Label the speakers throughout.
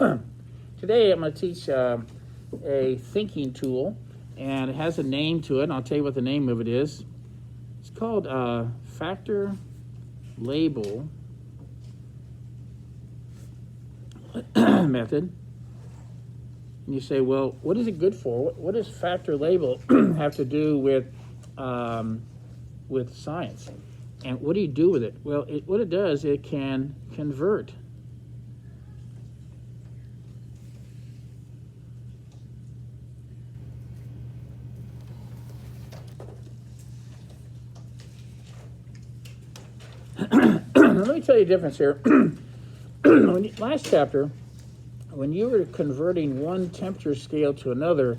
Speaker 1: Today I'm going to teach a thinking tool, and it has a name to it, and I'll tell you what the name of it is. It's called Factor Label Method. And you say, well, what is it good for? What does factor label have to do with science? And what do you do with it? Well, what it does, it can convert let me tell you the difference here. Last chapter, when you were converting one temperature scale to another,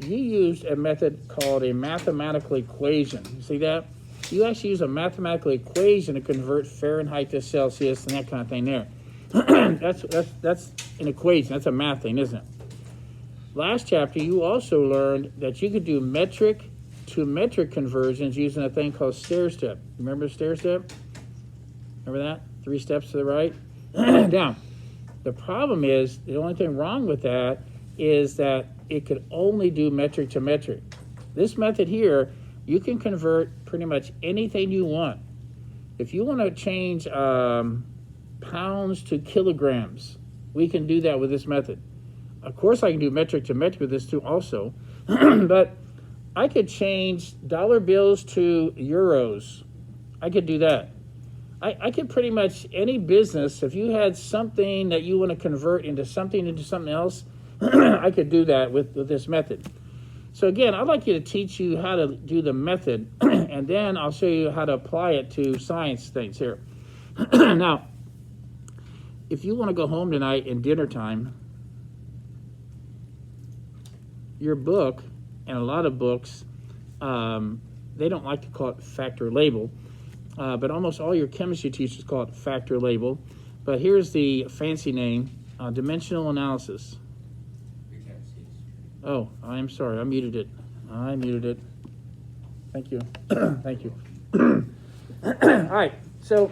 Speaker 1: you used a method called a mathematical equation. You see that? You actually use a mathematical equation to convert Fahrenheit to Celsius and that kind of thing there. That's an equation. That's a math thing, isn't it? Last chapter, you also learned that you could do metric to metric conversions using a thing called stair step. Remember stair step? Remember that? 3 steps to the right, down. The problem is, the only thing wrong with that is that it could only do metric to metric. This method here, you can convert pretty much anything you want. If you want to change pounds to kilograms, we can do that with this method. Of course, I can do metric to metric with this too also, but I could change dollar bills to euros. I could do that. I could pretty much, any business, if you had something that you want to convert into something else, I could do that with this method. So again, I'd like you to teach you how to do the method, and then I'll show you how to apply it to science things here. Now, if you want to go home tonight in dinner time, your book, and a lot of books, they don't like to call it factor label, but almost all your chemistry teachers call it factor label. But here's the fancy name, dimensional analysis. Oh, I'm sorry, I muted it. Thank you. Thank you. All right, so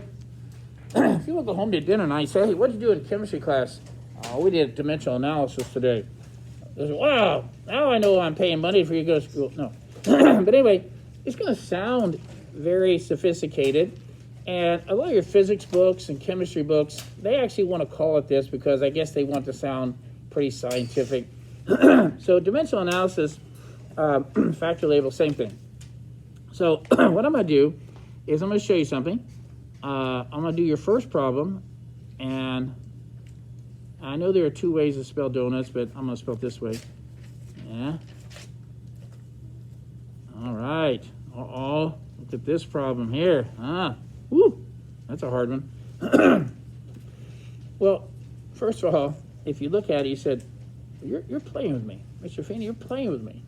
Speaker 1: if you want to go home to dinner and I say, hey, what did you do in chemistry class? Oh, we did dimensional analysis today. Say, wow, now I know I'm paying money for you to go to school. No. But anyway, it's going to sound very sophisticated, and a lot of your physics books and chemistry books, they actually want to call it this because I guess they want to sound pretty scientific. So dimensional analysis, factor label, same thing. So what I'm going to do is I'm going to show you something. I'm going to do your first problem, and I know there are 2 ways to spell donuts, but I'm going to spell it this way. Yeah. All right. Uh-oh. Look at this problem here. Woo, that's a hard one. Well, first of all, if you look at it, you said, you're playing with me. Mr. Feeney, you're playing with me.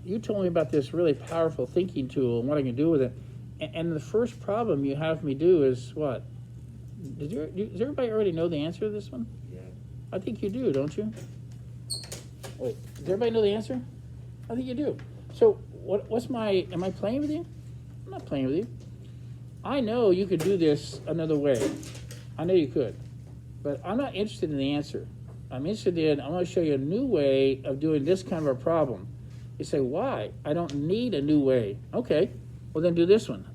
Speaker 1: You told me about this really powerful thinking tool and what I can do with it. And the first problem you have me do is what? Does everybody already know the answer to this one?
Speaker 2: Yeah.
Speaker 1: I think you do, don't you? Wait, does everybody know the answer? I think you do. So am I playing with you? I'm not playing with you. I know you could do this another way. I know you could. But I'm not interested in the answer. I'm interested in, I want to show you a new way of doing this kind of a problem. You say, why? I don't need a new way. Okay, well then do this one.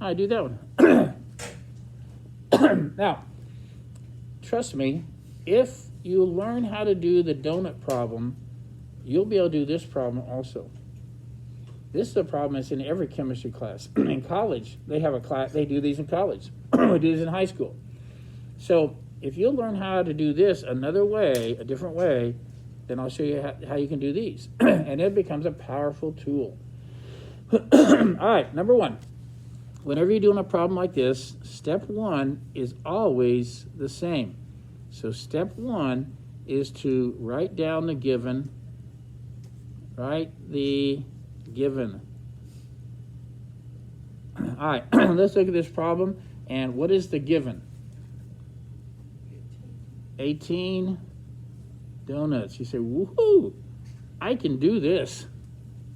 Speaker 1: I do that one. Now, trust me, if you learn how to do the donut problem, you'll be able to do this problem also. This is a problem that's in every chemistry class. In college, they have a class, they do these in college. We do these in high school. So if you learn how to do this another way, a different way, then I'll show you how you can do these. And it becomes a powerful tool. All right, number 1. Whenever you're doing a problem like this, step 1 is always the same. So step 1 is to write down the given. Write the given. All right, let's look at this problem. And what is the given? 18 donuts. You say, woohoo, I can do this.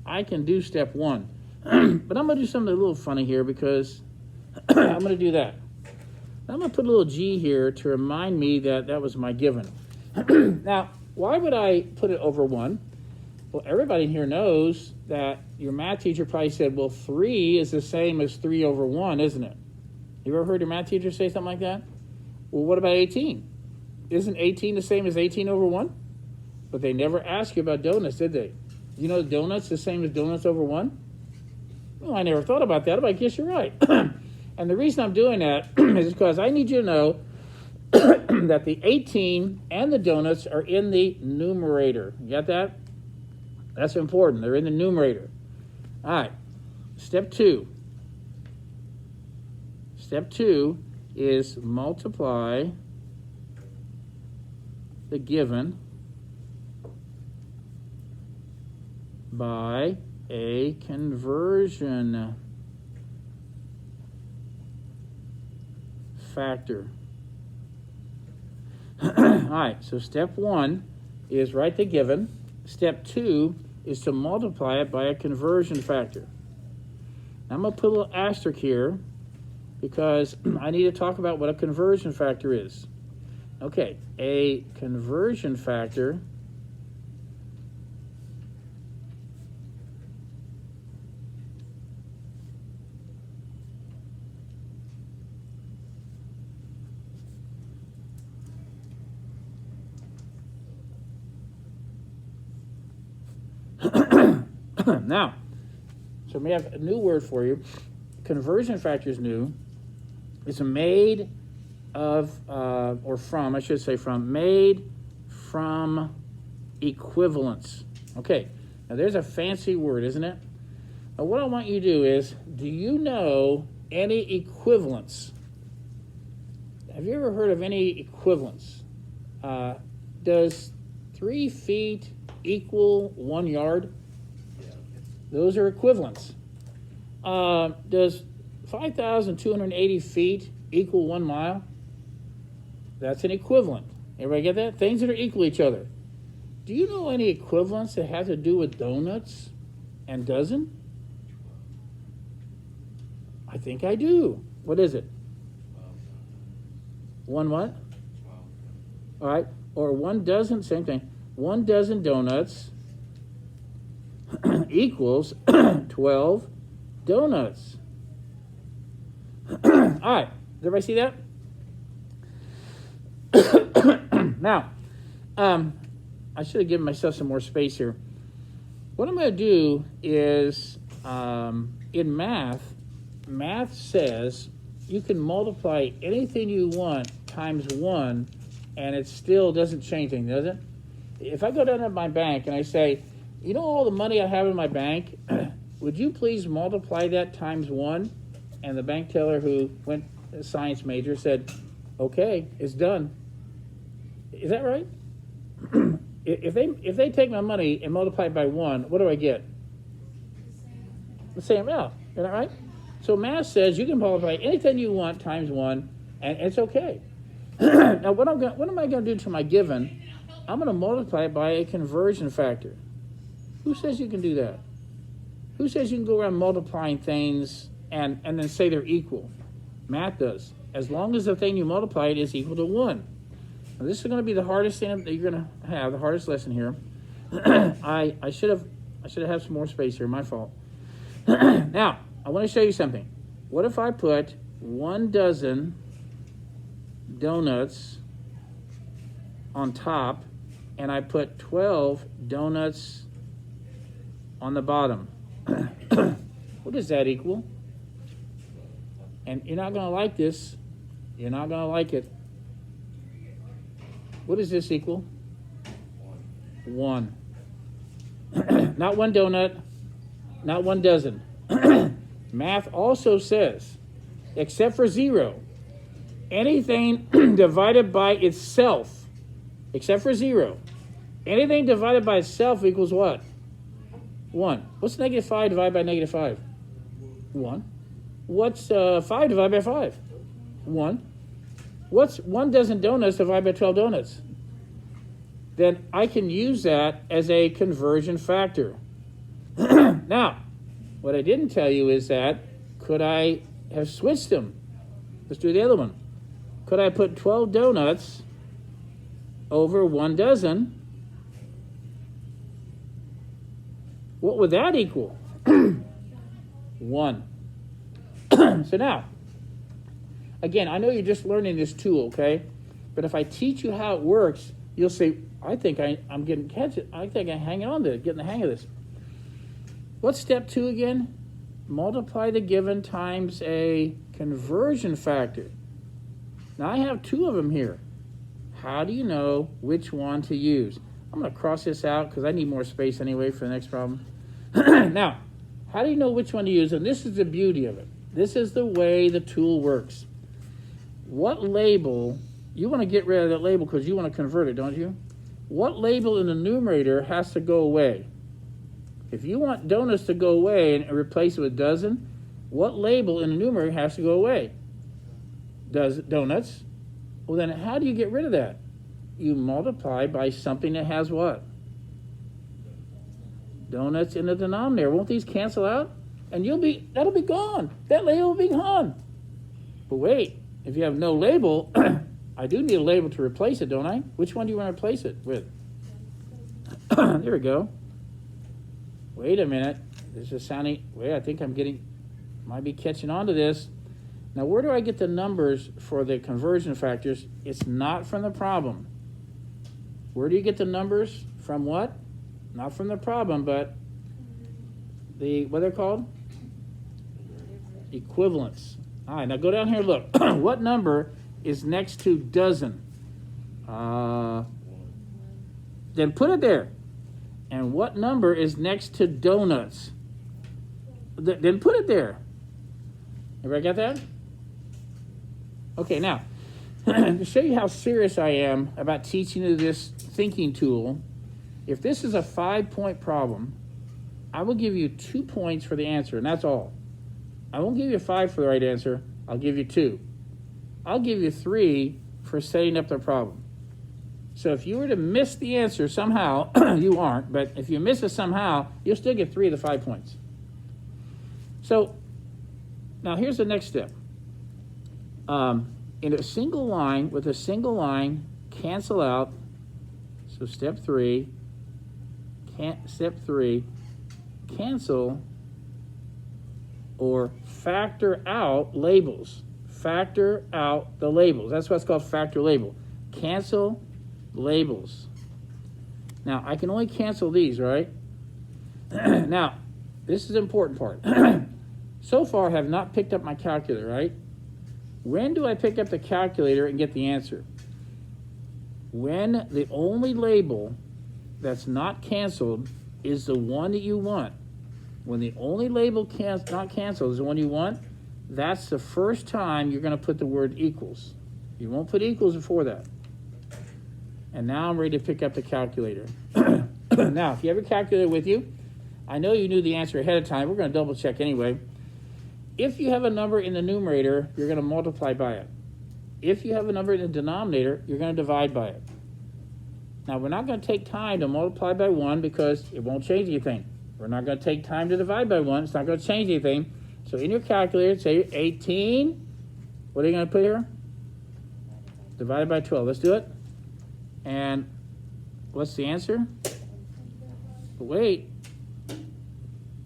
Speaker 1: I can do step one. But I'm going to do something a little funny here because I'm going to do that. I'm going to put a little G here to remind me that that was my given. Now, why would I put it over 1? Well, everybody in here knows that your math teacher probably said, well, 3 is the same as 3 over 1, isn't it? You ever heard your math teacher say something like that? Well, what about 18? Isn't 18 the same as 18 over 1? But they never asked you about donuts, did they? You know donuts the same as donuts over 1? Well, I never thought about that, but I guess you're right. And the reason I'm doing that is because I need you to know that the 18 and the donuts are in the numerator. You got that? That's important. They're in the numerator. All right. Step 2. Step 2 is multiply the given by a conversion factor. All right, so step 1 is write the given. Step 2 is to multiply it by a conversion factor. I'm going to put a little asterisk here because I need to talk about what a conversion factor is. Okay, a conversion factor now, so we have a new word for you. Conversion factor is new. It's made of, or from, I should say made from equivalence. Okay, now there's a fancy word, isn't it? Now what I want you to do is, do you know any equivalence? Have you ever heard of any equivalence? Does 3 feet equal 1 yard? Those are equivalents. Does 5,280 feet equal 1 mile? That's an equivalent. Everybody get that? Things that are equal to each other. Do you know any equivalents that have to do with donuts and dozen? I think I do. What is it? 1 what? All right. Or 1 dozen, same thing. 1 dozen donuts equals 12 donuts. All right. Did everybody see that? Now, I should have given myself some more space here. What I'm going to do is, in math says you can multiply anything you want times 1, and it still doesn't change anything, does it? If I go down to my bank and I say, you know all the money I have in my bank, would you please multiply that times 1? And the bank teller who went a science major said, okay, it's done. Is that right? If they take my money and multiply it by 1, what do I get? The same amount. Isn't that right? So math says you can multiply anything you want times 1, and it's okay. Now, what am I going to do to my given? I'm going to multiply it by a conversion factor. Who says you can do that? Who says you can go around multiplying things and then say they're equal? Math does. As long as the thing you multiplied is equal to 1. Now, this is going to be the hardest thing that you're going to have, the hardest lesson here. I should have had some more space here, my fault. Now, I want to show you something. What if I put 1 dozen donuts on top and I put 12 donuts on the bottom? What does that equal? And you're not going to like this. You're not going to like it. What does this equal? 1. Not 1 donut, not 1 dozen. Math also says, except for 0, anything divided by itself, except for 0, anything divided by itself equals what? 1. What's negative 5 divided by negative 5? 1. What's 5 divided by 5? 1. What's 1 dozen donuts divided by 12 donuts? then I can use that as a conversion factor. Now, what I didn't tell you is that, could I have switched them? Let's do the other one. Could I put 12 donuts over 1 dozen? What would that equal? 1. So now, again, I know you're just learning this tool, okay? But if I teach you how it works, you'll say, I think I'm getting I think I'm hanging on to it, getting the hang of this. What's step 2 again? Multiply the given times a conversion factor. Now I have 2 of them here. How do you know which one to use? I'm going to cross this out because I need more space anyway for the next problem. Now, how do you know which one to use? And this is the beauty of it. This is the way the tool works. What label, you want to get rid of that label because you want to convert it, don't you? What label in the numerator has to go away? If you want donuts to go away and replace it with dozen, what label in the numerator has to go away? Donuts. Well, then how do you get rid of that? You multiply by something that has what? Donuts in the denominator. Won't these cancel out? And that'll be gone. That label will be gone. But wait, if you have no label, I do need a label to replace it, don't I? Which one do you want to replace it with? There we go. Wait a minute. This is sounding, I think might be catching on to this. Now, where do I get the numbers for the conversion factors? It's not from the problem. Where do you get the numbers? From what? Not from the problem, but what they're called? Equivalents. All right, now go down here and look. What number is next to dozen? Then put it there. And what number is next to donuts? Then put it there. Everybody got that? Okay, now, to show you how serious I am about teaching you this thinking tool, if this is a 5-point problem, I will give you 2 points for the answer, and that's all. I won't give you 5 for the right answer. I'll give you 2. I'll give you 3 for setting up the problem. So if you were to miss the answer somehow, you aren't, but if you miss it somehow, you'll still get 3 of the 5 points. So now here's the next step. In a single line, with a single line, cancel out. So step 3, cancel or factor out labels. Factor out the labels. That's what's called factor label. Cancel labels. Now, I can only cancel these, right? Now, this is the important part. So far, I have not picked up my calculator, right? When do I pick up the calculator and get the answer? When the only label that's not canceled is the one that you want. When the only label not canceled is the one you want, that's the first time you're going to put the word equals. You won't put equals before that. And now I'm ready to pick up the calculator. Now, if you have your calculator with you, I know you knew the answer ahead of time. We're going to double check anyway. If you have a number in the numerator, you're going to multiply by it. If you have a number in the denominator, you're going to divide by it. Now, we're not going to take time to multiply by 1 because it won't change anything. We're not going to take time to divide by 1. It's not going to change anything. So in your calculator, say 18. What are you going to put here? Divided by 12. Let's do it. And what's the answer? But wait.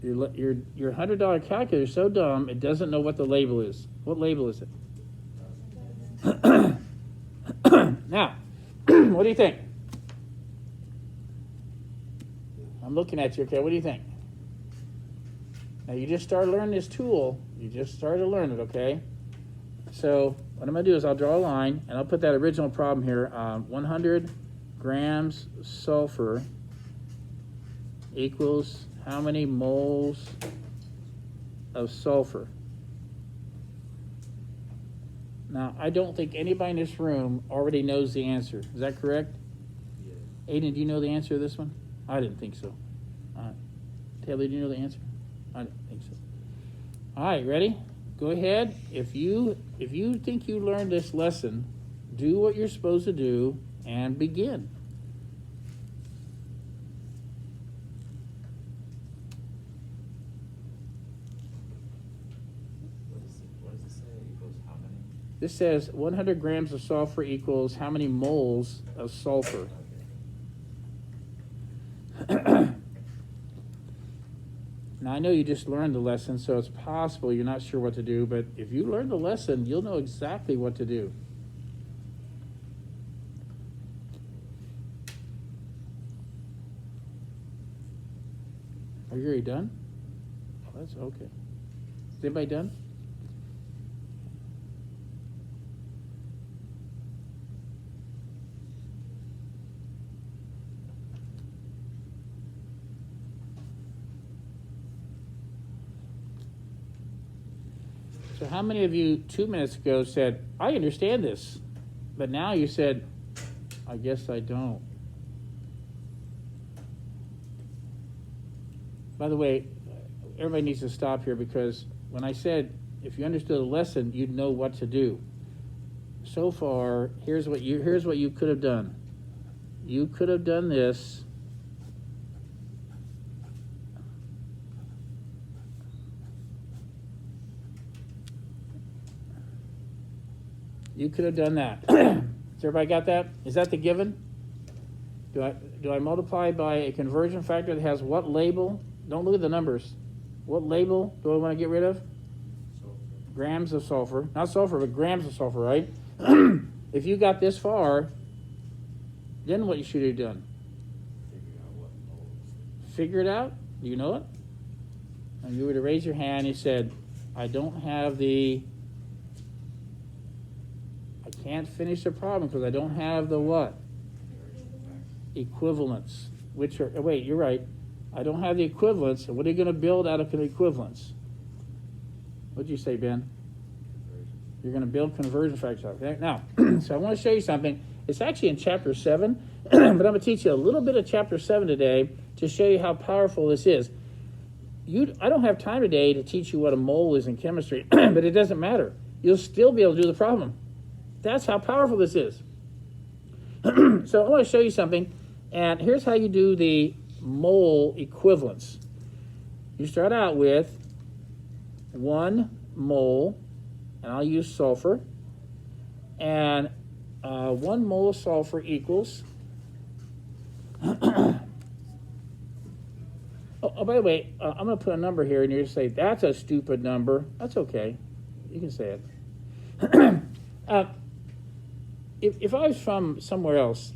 Speaker 1: Your $100 calculator is so dumb, it doesn't know what the label is. What label is it? Now, what do you think? I'm looking at you, okay? What do you think? Now, you just started learning this tool. You just started to learn it, okay? So what I'm going to do is I'll draw a line, and I'll put that original problem here. 100 grams sulfur equals how many moles of sulfur? Now, I don't think anybody in this room already knows the answer. Is that correct?
Speaker 2: Yes.
Speaker 1: Aiden, do you know the answer to this one? I didn't think so. Taylor, do you know the answer? I didn't think so. All right, ready? Go ahead. If you think you learned this lesson, do what you're supposed to do and begin. This says 100 grams of sulfur equals how many moles of sulfur? Now, I know you just learned the lesson, so it's possible you're not sure what to do, but if you learn the lesson, you'll know exactly what to do. Are you already done? Oh, that's okay. Is everybody done? So how many of you 2 minutes ago said, I understand this, but now you said, I guess I don't? By the way, everybody needs to stop here because when I said, if you understood the lesson, you'd know what to do. So far, here's what you could have done. You could have done this. You could have done that. Has everybody got that? Is that the given? Do I multiply by a conversion factor that has what label? Don't look at the numbers. What label do I want to get rid of?
Speaker 2: Sulfur.
Speaker 1: Grams of sulfur. Not sulfur, but grams of sulfur, right? If you got this far, then what you should have done?
Speaker 2: Figure out what moles.
Speaker 1: Figure it out? Do you know it? And you were to raise your hand. You said, I don't have the... I can't finish the problem because I don't have the what? Equivalents. Which are... Wait, you're right. I don't have the equivalents. And what are you going to build out of the equivalents? What'd you say, Ben? You're going to build conversion factors. Okay? Now, so I want to show you something. It's actually in chapter 7, but I'm going to teach you a little bit of chapter 7 today to show you how powerful this is. I don't have time today to teach you what a mole is in chemistry, but it doesn't matter. You'll still be able to do the problem. That's how powerful this is. So I want to show you something, and here's how you do the mole equivalence. You start out with 1 mole, and I'll use sulfur, and 1 mole of sulfur equals oh, by the way, I'm going to put a number here, and you're going to say, that's a stupid number. That's okay. You can say it. If I was from somewhere else,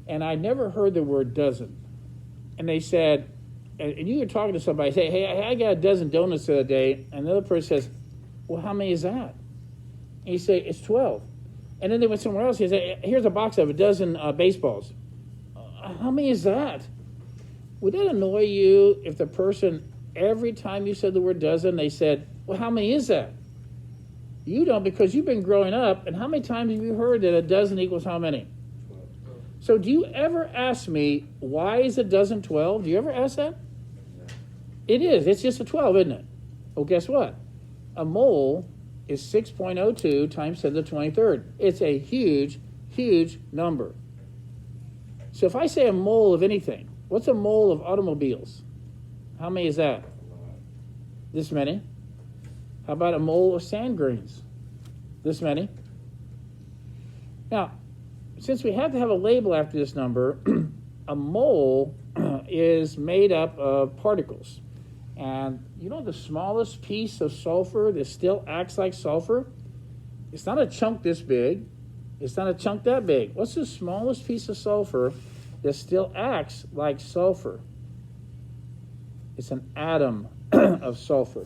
Speaker 1: and I never heard the word dozen, and they said, and you were talking to somebody, say, hey, I got a dozen donuts the other day, and the other person says, well, how many is that? And you say, it's 12. And then they went somewhere else, he said, here's a box of a dozen baseballs. How many is that? Would that annoy you if the person, every time you said the word dozen, they said, well, how many is that? You don't, because you've been growing up, and how many times have you heard that a dozen equals how many?
Speaker 2: 12.
Speaker 1: So do you ever ask me, why is a dozen 12? Do you ever ask that?
Speaker 2: No.
Speaker 1: It is. It's just a 12, isn't it? Well, guess what? A mole is 6.02 times 10 to the 23rd. It's a huge, huge number. So if I say a mole of anything, what's a mole of automobiles? How many is that?
Speaker 2: A lot.
Speaker 1: This many. How about a mole of sand grains? This many. Now, since we have to have a label after this number, a mole is made up of particles. And you know the smallest piece of sulfur that still acts like sulfur? It's not a chunk this big. It's not a chunk that big. What's the smallest piece of sulfur that still acts like sulfur? It's an atom of sulfur.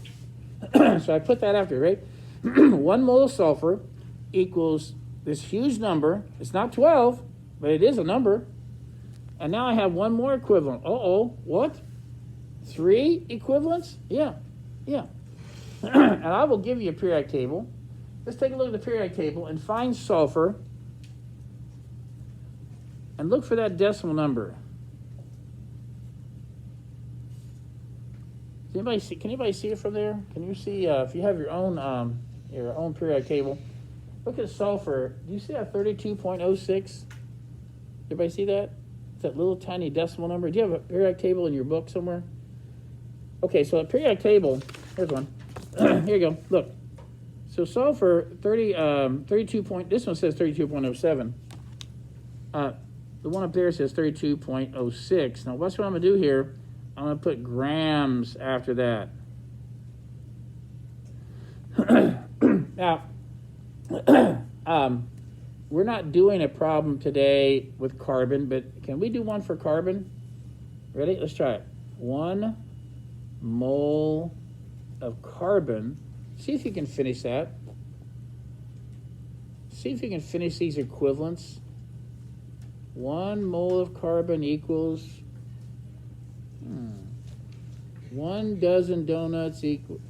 Speaker 1: So I put that after, right? 1 mole of sulfur equals this huge number. It's not 12, but it is a number. And now I have 1 more equivalent. Uh-oh, what? 3 equivalents? Yeah. And I will give you a periodic table. Let's take a look at the periodic table and find sulfur. And look for that decimal number. Can anybody see it from there? Can you see, if you have your own periodic table, look at sulfur. Do you see that 32.06? Everybody see that? It's that little tiny decimal number. Do you have a periodic table in your book somewhere? Okay, so a periodic table, here's one. Here you go, look. So sulfur, 32 point, this one says 32.07. The one up there says 32.06. Now, what's what I'm gonna do here? I'm gonna put grams after that. Now, we're not doing a problem today with carbon, but can we do one for carbon? Ready? Let's try it. 1 mole of carbon. See if you can finish that. See if you can finish these equivalents. 1 mole of carbon equals 1 dozen donuts equal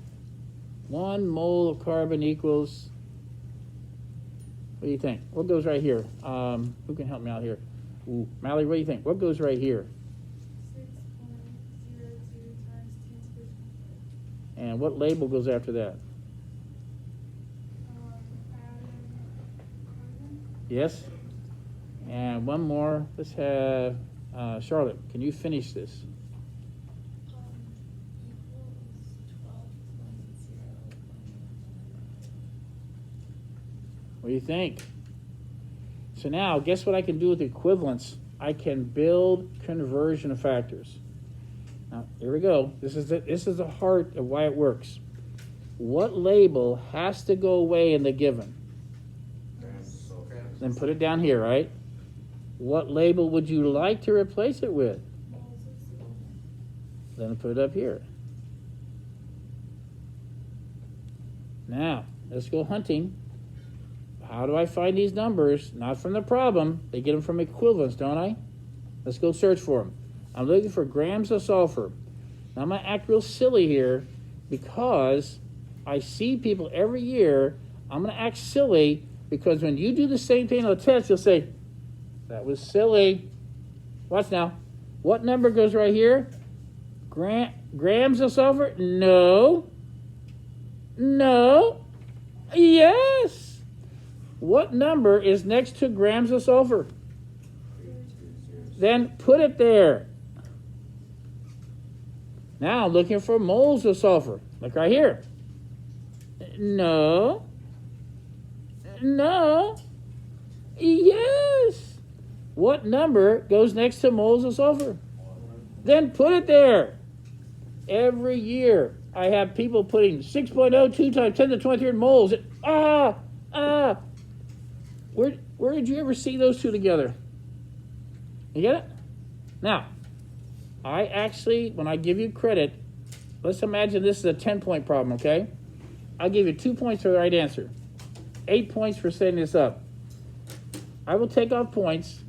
Speaker 1: 1 mole of carbon equals. What do you think? What goes right here? Who can help me out here? Ooh, Mallory, what do you think? What goes right here?
Speaker 3: 6.02 times 10 to the 25.
Speaker 1: And what label goes after that?
Speaker 3: Carbon.
Speaker 1: Yes? And one more. Let's have Charlotte. Can you finish this? What do you think? So now, guess what I can do with equivalence? I can build conversion factors. Now, here we go. This is the heart of why it works. What label has to go away in the given?
Speaker 2: Grams, so grams.
Speaker 1: Then put it down here, right? What label would you like to replace it with?
Speaker 3: Moles of silver.
Speaker 1: Then put it up here. Now, let's go hunting. How do I find these numbers? Not from the problem. They get them from equivalence, don't I? Let's go search for them. I'm looking for grams of sulfur. Now, I'm going to act real silly here because I see people every year. I'm going to act silly because when you do the same thing on the test, you'll say, that was silly. Watch now. What number goes right here? Grams of sulfur? No. No. Yes. What number is next to grams of sulfur?
Speaker 2: 320.
Speaker 1: Then put it there. Now I'm looking for moles of sulfur. Look right here. No. No. Yes. What number goes next to moles of sulfur? Then put it there. Every year I have people putting 6.02 times 10 to the 23rd moles. Where did you ever see those two together? You get it? Now, I actually, when I give you credit, let's imagine this is a 10-point problem, okay? I'll give you 2 points for the right answer, 8 points for setting this up. I will take off points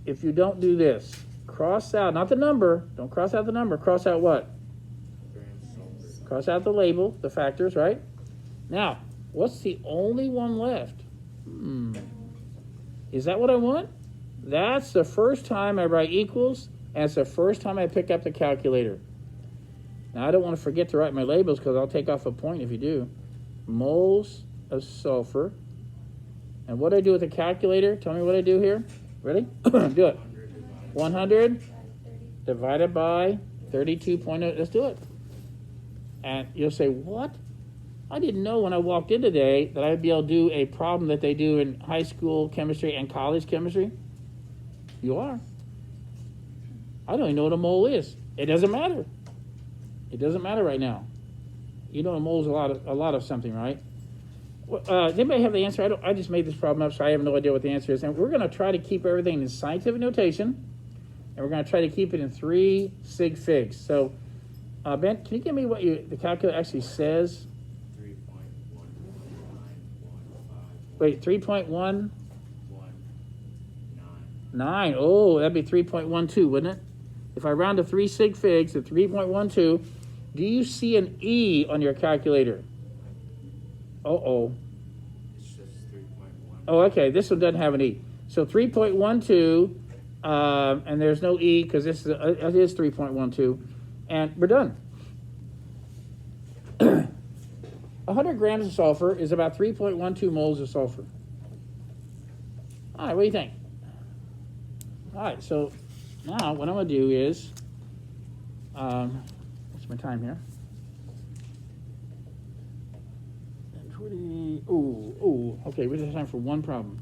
Speaker 1: if you don't do this. Cross out, not the number, don't cross out the number, cross out what?
Speaker 2: Grams, sulfur.
Speaker 1: Cross out the label, the factors, right? Now, what's the only one left? Is that what I want? That's the first time I write equals, and it's the first time I pick up the calculator. Now, I don't want to forget to write my labels because I'll take off a point if you do. Moles of sulfur. And what do I do with the calculator? Tell me what I do here. Ready? Do it. 100 divided by 32.0. Let's do it. And you'll say, what? I didn't know when I walked in today that I'd be able to do a problem that they do in high school chemistry and college chemistry. You are. I don't even know what a mole is. It doesn't matter. It doesn't matter right now. You know a mole is a lot of something, right? Does anybody have the answer? I just made this problem up, so I have no idea what the answer is. And we're going to try to keep everything in scientific notation, and we're going to try to keep it in 3 sig figs. So, Ben, can you give me what the calculator actually says?
Speaker 2: 3.11915.
Speaker 1: Wait, 3.1?
Speaker 2: 19.
Speaker 1: 9. Oh, that'd be 3.12, wouldn't it? If I round to 3 sig figs to 3.12, do you see an E on your calculator? Uh-oh.
Speaker 2: It's just 3.1.
Speaker 1: Oh, okay. This one doesn't have an E. So 3.12, and there's no E because it is 3.12, and we're done. 100 grams of sulfur is about 3.12 moles of sulfur. All right, what do you think? All right, so now what I'm going to do is, what's my time here? Okay, we just have time for one problem.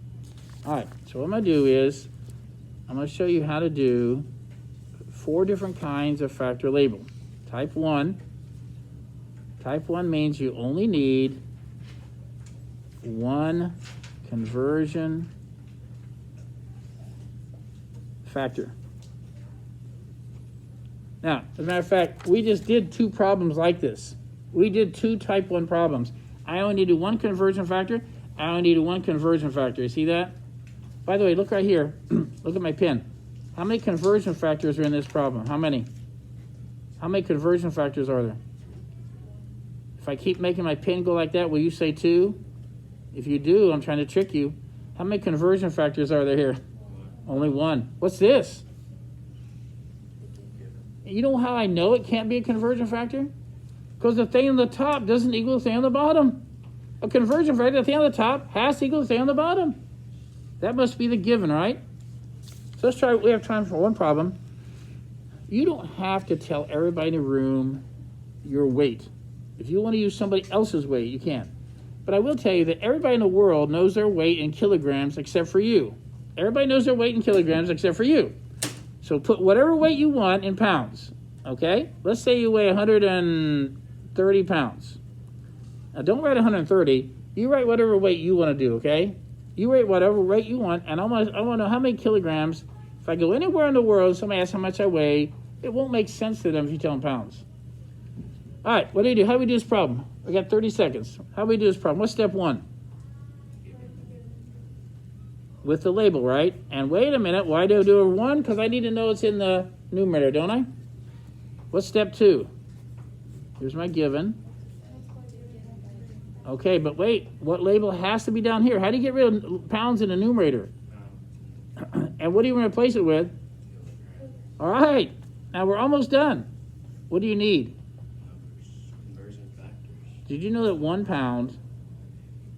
Speaker 1: All right, so what I'm gonna do is, I'm gonna show you how to do 4 different kinds of factor label. Type 1. Type 1 means you only need one conversion factor. Now, as a matter of fact, we just did 2 problems like this. We did 2 type 1 problems. I only needed one conversion factor. I only needed one conversion factor. You see that? By the way, look right here. Look at my pen. How many conversion factors are in this problem? How many? How many conversion factors are there? If I keep making my pen go like that, will you say 2? If you do, I'm trying to trick you. How many conversion factors are there here? Only 1. What's this? You know how I know it can't be a conversion factor? Because the thing on the top doesn't equal the thing on the bottom. A conversion factor, the thing on the top has to equal the thing on the bottom. That must be the given, right? So let's try, we have time for one problem. You don't have to tell everybody in the room your weight. If you want to use somebody else's weight, you can. But I will tell you that everybody in the world knows their weight in kilograms except for you. Everybody knows their weight in kilograms except for you. So put whatever weight you want in pounds, okay? Let's say you weigh 130 pounds. Now don't write 130. You write whatever weight you want to do, okay? You write whatever weight you want, and I want to know how many kilograms. If I go anywhere in the world, somebody asks how much I weigh, it won't make sense to them if you tell them pounds. All right, what do you do? How do we do this problem? We got 30 seconds. How do we do this problem? What's step 1? With the label, right? And wait a minute, why do I do a 1? Because I need to know it's in the numerator, don't I? What's step 2? Here's my given. Okay, but wait, what label has to be down here? How do you get rid of pounds in the numerator? And what do you replace it with? All right, now we're almost done. What do you need?
Speaker 2: Conversion factors.
Speaker 1: Did you know that 1 pound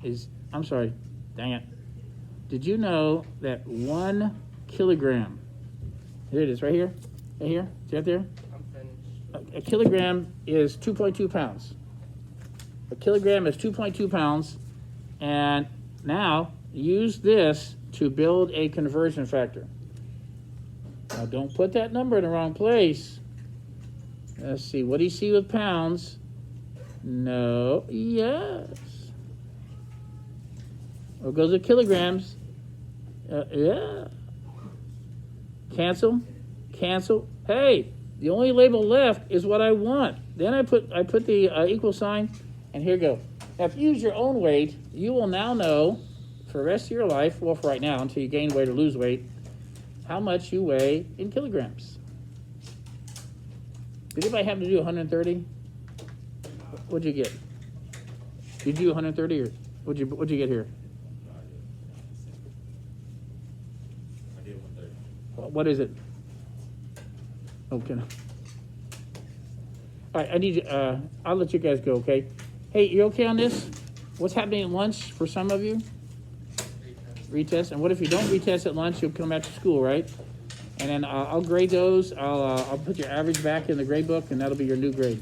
Speaker 1: is, I'm sorry, dang it. Did you know that 1 kilogram, here it is, right here, right here, see right there?
Speaker 2: I'm finished.
Speaker 1: A kilogram is 2.2 pounds. A kilogram is 2.2 pounds, and now use this to build a conversion factor. Now don't put that number in the wrong place. Let's see, what do you see with pounds? No, yes. What goes with kilograms? Yeah. Cancel, cancel. Hey, the only label left is what I want. Then I put the equal sign, and here you go. Now, if you use your own weight, you will now know for the rest of your life, well, for right now, until you gain weight or lose weight, how much you weigh in kilograms. Did anybody happen to do 130? What'd you get? Did you do 130 or what'd you get here?
Speaker 2: I did 130.
Speaker 1: What is it? Okay. All right, I need you, I'll let you guys go, okay? Hey, you okay on this? What's happening at lunch for some of you? Retest. And what if you don't retest at lunch? You'll come back to school, right? And then I'll grade those. I'll put your average back in the grade book, and that'll be your new grade.